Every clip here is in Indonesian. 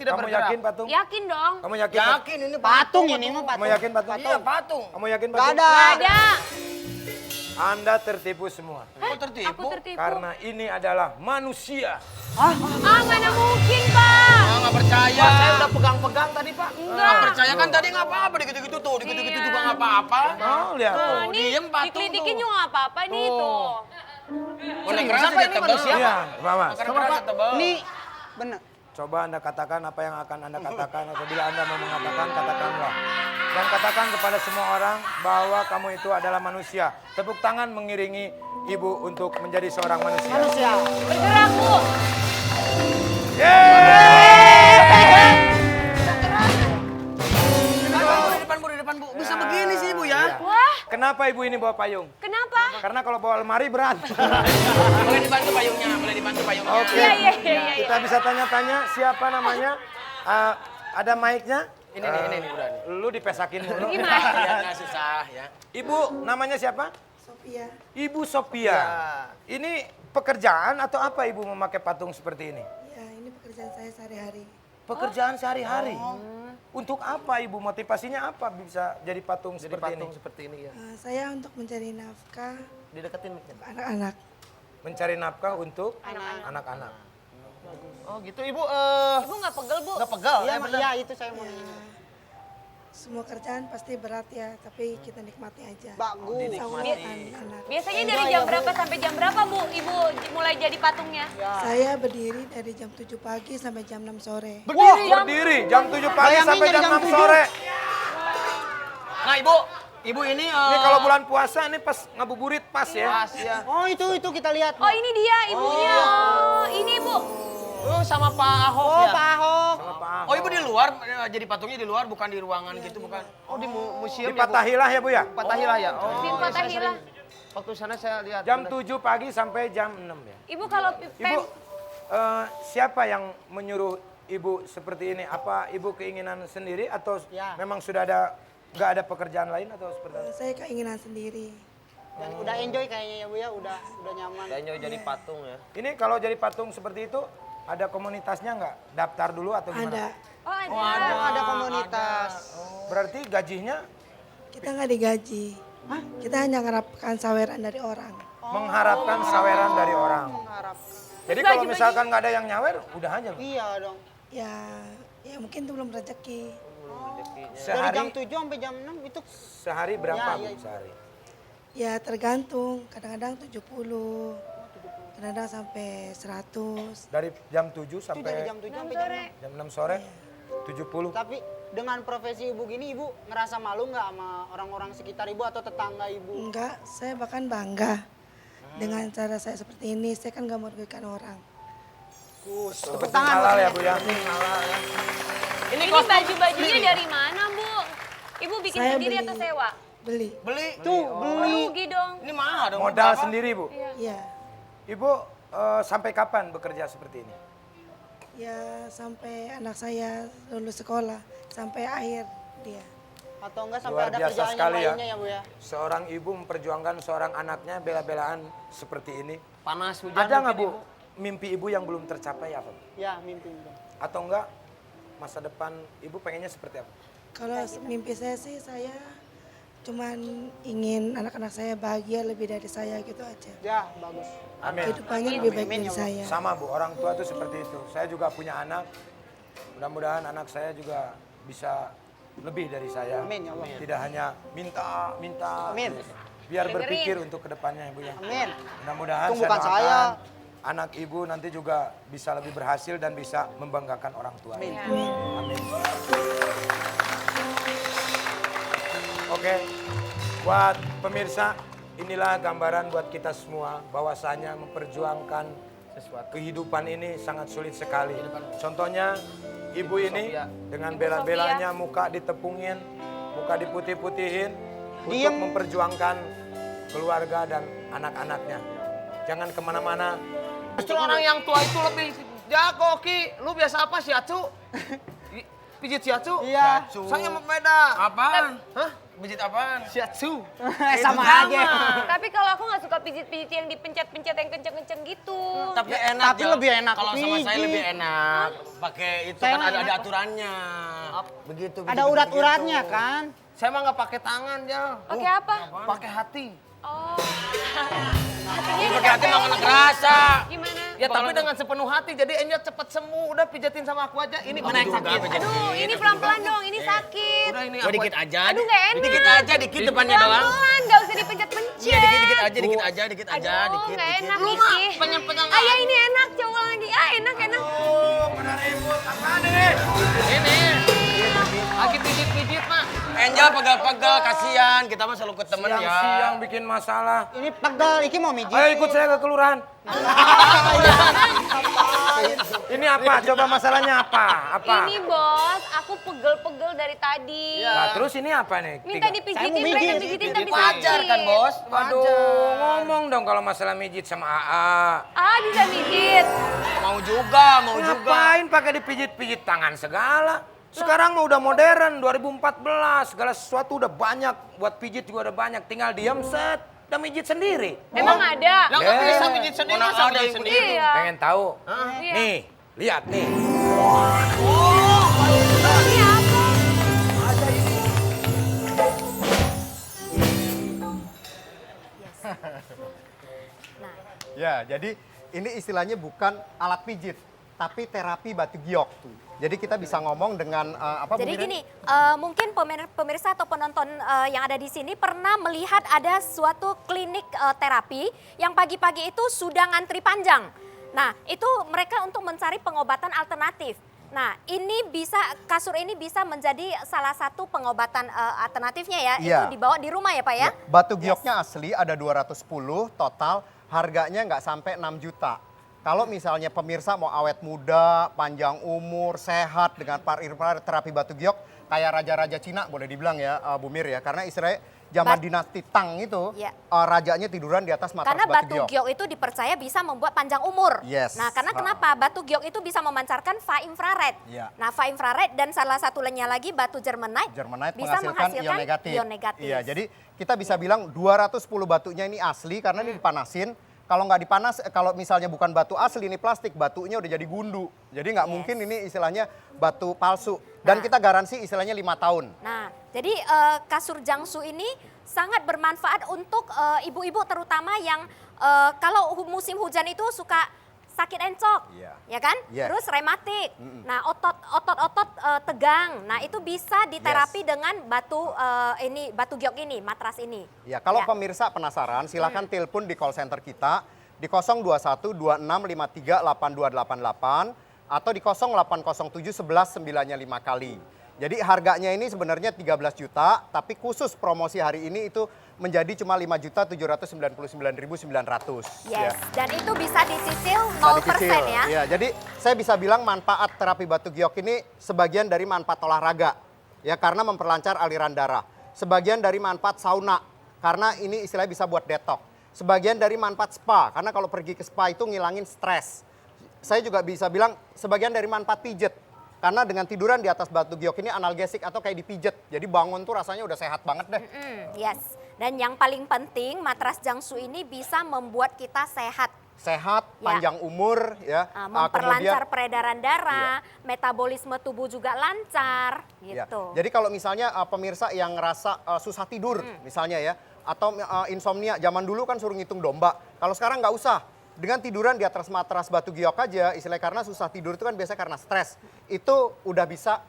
tidak Kamu bergerak. yakin patung? Yakin dong. Kamu yakin? Yakin ini Patung ini mah Kamu patung. yakin patung? Iya patung. Kamu yakin Gak patung? ada. Gak ada. Anda tertipu semua. Kok tertipu? Aku tertipu. Karena ini adalah manusia. Ah, mana mungkin, Pak. Nggak percaya. Pak, saya udah pegang-pegang tadi, Pak. Enggak. Nggak percaya kan tadi nggak apa-apa, gitu-gitu tuh, gitu-gitu juga nggak apa-apa. Oh, lihat. Nah, Tuh, ini diem patung dikelitikin tuh. juga nggak apa-apa nih itu. Boleh keras Siapa aja ini tebel. manusia? Iya, Mama. Karena keras tebel. Ini bener. Coba Anda katakan apa yang akan Anda katakan. Apabila Anda mau mengatakan, katakanlah. Dan katakan kepada semua orang bahwa kamu itu adalah manusia. Tepuk tangan mengiringi ibu untuk menjadi seorang manusia. Manusia. Bergerak, Bu. Di depan Bu, di depan Bu. Bisa begini sih Bu ya. Wah, Kenapa ibu ini bawa payung? kenapa? Karena kalau bawa lemari berat. Boleh dibantu payungnya, boleh dibantu payungnya. Oke. Iya. Kita bisa tanya-tanya siapa namanya. Ada mic-nya? Ini nih udah nih. Lu dipesakin mulu. Gimana? Ya nggak susah ya. Ibu, namanya siapa? Sophia. Ibu Sophia. Ini pekerjaan atau apa ibu memakai patung seperti ini? Ya, ini pekerjaan saya sehari-hari. Pekerjaan sehari-hari. Untuk apa ibu? Motivasinya apa bisa jadi patung Jadi seperti patung ini? seperti ini ya. Saya untuk mencari nafkah Dideketin. anak-anak. Mencari nafkah untuk anak-anak. Oh gitu Ibu, Ibu nggak pegel, Bu? nggak pegal. Iya, bener. iya itu saya mau Ya, nanya. semua kerjaan pasti berat ya, tapi kita nikmati aja. Bagus. Sama anak-anak. Biasanya dari jam berapa sampai jam berapa, Bu? Ibu mulai jadi patungnya? Saya berdiri dari jam 7 pagi sampai jam 6 sore. Berdiri jam 7 pagi Bayangin sampai dari jam jam 6 7. sore. Nah Ibu ini Ini kalau bulan puasa ini pas ngabuburit pas ya. Pas ya. Oh itu kita lihat. Oh, ini dia ibunya. Oh, ini, Bu. Oh sama Pak Ahok Oh ya. Pak Ahok. Sama Pak Ahok. Oh Ibu di luar, jadi patungnya di luar bukan di ruangan gitu bukan? Oh di museum Di Patahilah ya Bu ya? Patahila ya. Oh. Di iya, saya Patahila. sering- Waktu sana saya lihat. Jam bener. 7 pagi sampai jam 6 ya. Ibu kalau Ibu, siapa yang menyuruh ibu seperti ini? Apa ibu keinginan sendiri atau Ya. memang sudah nggak ada pekerjaan lain atau seperti apa? Saya keinginan sendiri. Dan udah enjoy kayaknya ya Bu ya, udah nyaman. Kayaknya jadi patung ya. Ini kalau jadi patung seperti itu, ada komunitasnya nggak? Daftar dulu atau gimana? Ada. Oh, ada. Oh, ada komunitas. Berarti gajinya Kita nggak digaji. Kita hanya mengharapkan saweran dari orang. mengharapkan saweran dari orang. Mengharap. Jadi kalau misalkan nggak ada yang nyawer, udah aja. Bu. Iya dong. Ya mungkin itu belum rezeki. Dari jam Sehari, 7 sampai jam 6 itu sehari berapa Ya, Bu? ya. Sehari? Ya tergantung, kadang-kadang 70, kadang-kadang sampai 100. Dari jam 7 itu sampai dari jam 7 sampai jam 6. jam 6 sore, 70. Tapi dengan profesi ibu gini, ibu ngerasa malu nggak sama orang-orang sekitar ibu atau tetangga ibu? Enggak, saya bahkan bangga dengan cara saya seperti ini. Saya kan nggak merugikan orang. Tepuk tangan halal ya Bu ya. Ini baju-bajunya dari mana, Bu? Ibu bikin Saya sendiri beli. atau sewa? Beli. Beli. Tuh, beli. Rugi dong. Ini mahal dong. Modal berapa? sendiri Bu. Ya, Ibu sampai kapan bekerja seperti ini? ya sampai anak saya lulus sekolah, sampai akhir dia. Atau enggak sampai Luar ada biasa kerjaan yang sekali ya. lainnya ya Bu ya? Seorang ibu memperjuangkan seorang anaknya bela-belaan seperti ini. Panas hujan. Ada nggak Bu mungkin, mimpi ibu yang belum tercapai apa? Bu? Ya, mimpi ibu. Atau enggak masa depan ibu pengennya seperti apa? Kalau mimpi saya sih, saya cuman ingin anak-anak saya bahagia lebih dari saya gitu aja. Ya, bagus. Amin. Kehidupannya lebih baik Amin, dari ya Allah. saya. Sama Bu, orang tua tuh seperti itu. Saya juga punya anak. Mudah-mudahan anak saya juga bisa lebih dari saya. Amin, ya Allah. Tidak hanya minta. Amin. Biar Dengerin. berpikir untuk kedepannya Ibu ya. Amin. Mudah-mudahan Itu saya bukan doakan saya. anak ibu nanti juga bisa lebih berhasil dan bisa membanggakan orang tua. Amin. Amin. Oke, buat pemirsa, inilah gambaran buat kita semua bahwasanya memperjuangkan kehidupan ini sangat sulit sekali. Contohnya ibu ini dengan Ibu bela-belanya muka ditepungin, muka diputih-putihin untuk Diem. memperjuangkan keluarga dan anak-anaknya. Jangan kemana-mana. Justru orang yang tua itu lebih jago Ki. Lu biasa apa sih Acu? Pijit si Acu? Iya. Saya beda. Apaan? Hah? Pijit apaan? Shiatsu. Sama aja. Tapi kalau aku nggak suka pijit-pijit yang dipencet-pencet yang kenceng-kenceng gitu. Tapi enak. Tapi Jo. lebih enak Kalau sama saya pijit. lebih enak. Pakai itu Saya kan mah ada enak. aturannya. Begitu. Ada urat-uratnya kan? Saya mah nggak pakai tangan, Jo. Pakai apa? Pakai hati. Oh. Hatinya Pakai hati makan kerasa. gimana? Ya tapi dengan sepenuh hati, jadi Enyo cepet sembuh. Udah pijatin sama aku aja. Ini mana yang sakit? Aduh, ini pelan-pelan dong, ini sakit. Udah ini Oh, aku dikit aja. aja. Aduh, nggak enak. Dikit aja, dikit depannya doang. Pelan-pelan, nggak usah dipencet-pencet. Iya, dikit aja, dikit aja, dikit aja, Aduh, dikit. nggak enak, Lu Isi. mah penyang-penyang. Ah, ya ini enak, coba lagi. Ah, enak. Oh, pada ribut apa nih? Ini. Lagi pijit-pijit, Mak. Enjol pegel-pegel, kasihan. Kita mah selalu ketemu ya. Siang-siang bikin masalah. Ini pegel, Iki mau mijit. Ayo ikut saya ke kelurahan. Ini apa? Coba masalahnya apa? Apa? Ini bos, aku pegel-pegel dari tadi. Nah, terus ini apa nih? Minta Tiga. dipijitin, Saya mau mereka mijit. pijitin tapi Wajar sakit. kan, Bos? Waduh, ngomong dong kalau masalah mijit sama AA. Ah, bisa mijit. Mau juga, mau juga. Ngapain pakai dipijit-pijit tangan segala? Sekarang mah udah modern, 2014. Segala sesuatu udah banyak. Buat pijit juga udah banyak. Tinggal diam set, udah mijit sendiri. Emang ada? Lah nggak Eh, bisa pijit sendiri, mana masa ada pijit yang sendiri? Iya. Pengen tahu? Iya. Nih, lihat nih. Ini apa? Ya, jadi ini istilahnya bukan alat pijit, tapi terapi batu giok. Jadi kita bisa ngomong dengan apa? Jadi Bu Miren? gini, mungkin pemirsa atau penonton yang ada di sini pernah melihat ada suatu klinik terapi yang pagi-pagi itu sudah ngantri panjang. Nah, itu mereka untuk mencari pengobatan alternatif. Nah, ini bisa kasur ini bisa menjadi salah satu pengobatan alternatifnya ya. Iya. Itu dibawa di rumah ya, Pak ya? Ya, batu gioknya asli ada 210 total, harganya nggak sampai 6 juta. Kalau misalnya pemirsa mau awet muda, panjang umur, sehat dengan terapi batu giok, kayak raja-raja Cina boleh dibilang ya, Bu Mir ya. Karena istilahnya zaman dinasti Tang itu, Ya. rajanya tiduran di atas matras Karena batu batu giok. giok itu dipercaya bisa membuat panjang umur. Yes. Nah, karena Ha. kenapa? Batu giok itu bisa memancarkan fa infrared. Ya. Nah, fa infrared dan salah satunya lagi batu Germanite, Germanite bisa menghasilkan ion negatif. ion negatif. Iya, jadi kita bisa bilang 210 batunya ini asli karena ini dipanasin. Kalau nggak dipanas, kalau misalnya bukan batu asli ini plastik, batunya udah jadi gundu. Jadi nggak mungkin ini istilahnya batu palsu. Dan kita garansi istilahnya 5 tahun. Nah, jadi kasur Jiangsu ini sangat bermanfaat untuk ibu-ibu terutama yang kalau musim hujan itu suka sakit encok, Iya. ya kan? Yes. Terus rematik. Nah, otot-otot tegang. Nah, itu bisa diterapi dengan batu batu giok ini, matras ini. Ya, kalau Ya. pemirsa penasaran, silakan telepon di call center kita di 021 2653 8288 atau di 0807 11 905 kali. Jadi harganya ini sebenarnya 13 juta, tapi khusus promosi hari ini itu menjadi cuma 5.799.900. Yes, dan itu bisa dicicil Bisa 0% dicicil. ya. Iya, jadi saya bisa bilang manfaat terapi batu giok ini sebagian dari manfaat olahraga. Ya, karena memperlancar aliran darah. Sebagian dari manfaat sauna, karena ini istilahnya bisa buat detox. Sebagian dari manfaat spa, karena kalau pergi ke spa itu ngilangin stres. Saya juga bisa bilang sebagian dari manfaat pijet. Karena dengan tiduran di atas batu giok ini analgesik atau kayak dipijet. Jadi bangun tuh rasanya udah sehat banget deh. Yes, dan yang paling penting matras Jiangsu ini bisa membuat kita sehat. Sehat, Ya. panjang umur, ya. Memperlancar Kemudian- peredaran darah, metabolisme tubuh juga lancar, Ya. gitu. Jadi kalau misalnya pemirsa yang ngerasa susah tidur misalnya ya, atau insomnia, zaman dulu kan suruh ngitung domba. Kalau sekarang nggak usah. Dengan tiduran di atas matras batu giok aja, istilahnya karena susah tidur itu kan biasanya karena stres. Itu udah bisa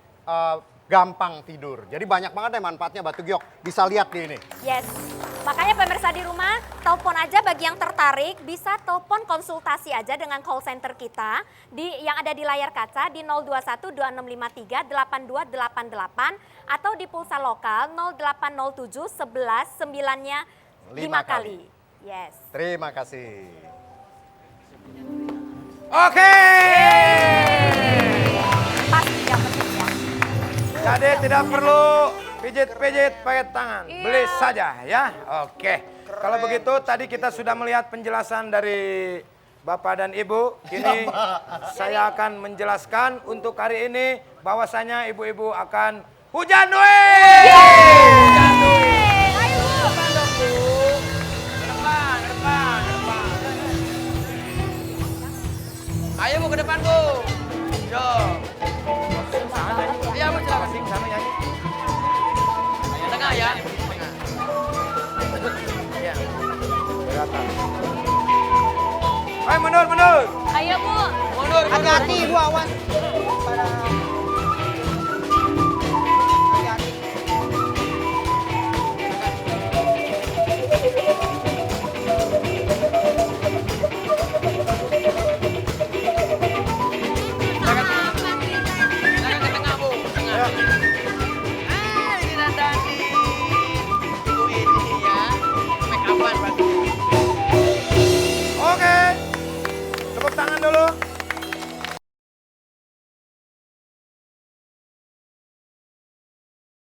gampang tidur. Jadi banyak banget deh manfaatnya batu giok. Bisa lihat di ini. Yes, makanya pemirsa di rumah, telepon aja bagi yang tertarik, bisa telepon konsultasi aja dengan call center kita yang ada di layar kaca di 021 2653 8288 atau di pulsa lokal 0807 11 9-nya 5 kali. Yes. Terima kasih. Oke. Pasti yang penting ya. Jadi tidak perlu pijit-pijit pakai tangan. Beli saja ya. Oke. Kalau begitu tadi kita sudah melihat penjelasan dari Bapak dan Ibu. Kini saya akan menjelaskan untuk hari ini bahwasanya ibu-ibu akan hujan duit. Hujan duit. Hati-hati ibu awas.